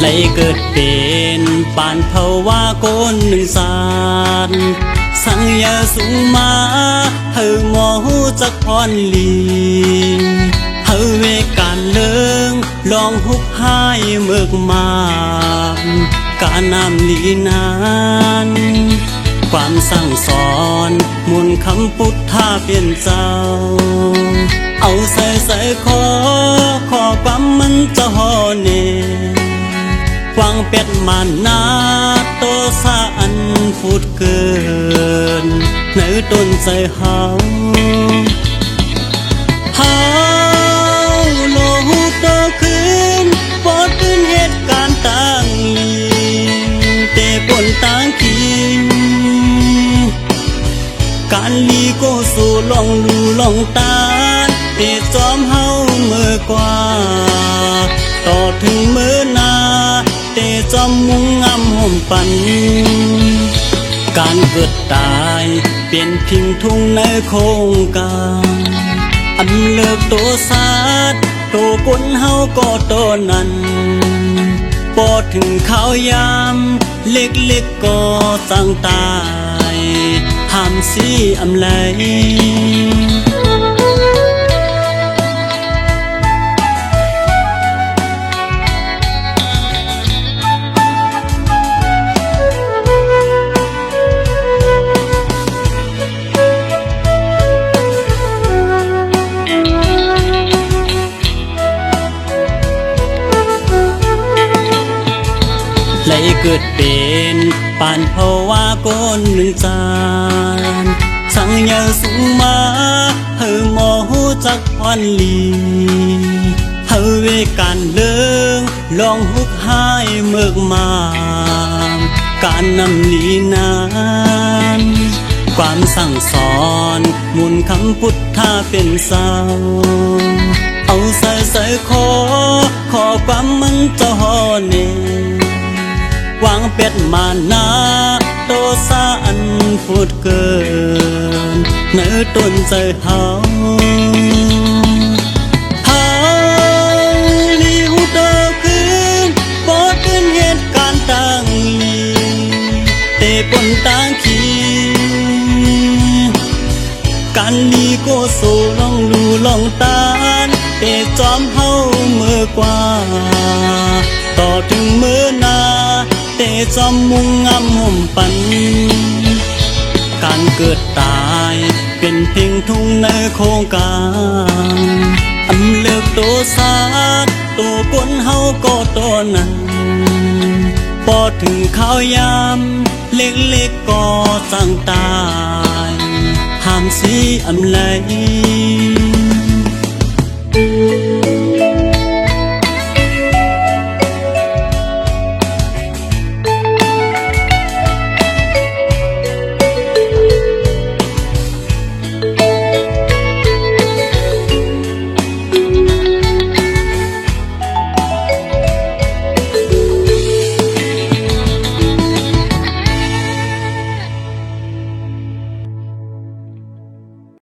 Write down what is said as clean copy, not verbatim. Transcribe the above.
เลยเกิดเป็นปานภาวะคนหนึ่งสารสังยาสูงมาเฮาหมอหูจักพรลีเฮาเวการเลิงลองหุบหายเมือกมากาน้ำลีนานความสั่งสอนมุนคำพุทธาเปลี่ยนเจ้าเอาใส่ขอความมันจะหอเนฟังเป็ดมันนาโตสาอันพูดเกินในต้นใจเฮาโลหูโตขึ้นปอดตื่นเหตุการณ์ต่างลีเตปนต่างคินการลีโกสู่ลองดูลองตาเตจอมเฮาเมื่อกว่าต่อถึงเมื่อนาเตจอมมุงงามห่มปันการเกิดตายเปลี่ยนพิงทุ่งในโครงการอันเลิกตัวสาดตัวคนเฮาก็ตัวนั้นพอถึงข้าวยามเล็กก็สั่งตายห้ามสีอำไลเลยเกิดเป็นปานภาวะคนหนึ่งจานสังยาสูงมาเฮาหมอหูจักพรลีเฮาเวการเลิงลองหุบหายเมือกมาการนำลีนานความสั่งสอนมุนคำพุทธาเป็นเสาเอาใส่ขอความมันจะหอเนวางเป็ดมานาโตสาอันพูดเกินในต้นใจเฮาลีหูโตขึ้นปอดตื่นเหตุการณ์ต่างลีเตปนต่างขีการลีโกโซลองดูลองตานเตจอมเฮาเมื่อกว่าต่อถึงเมื่อนาเตจอมมุงงามห่มปันการเกิดตายเป็นเพียงทุ่งในโครงการอำเลิกตัวสาดตัวคนเฮาก็ตัวนั้นพอถึงข้าวยามเล็กก็สั่งตายห้ามสีอำไล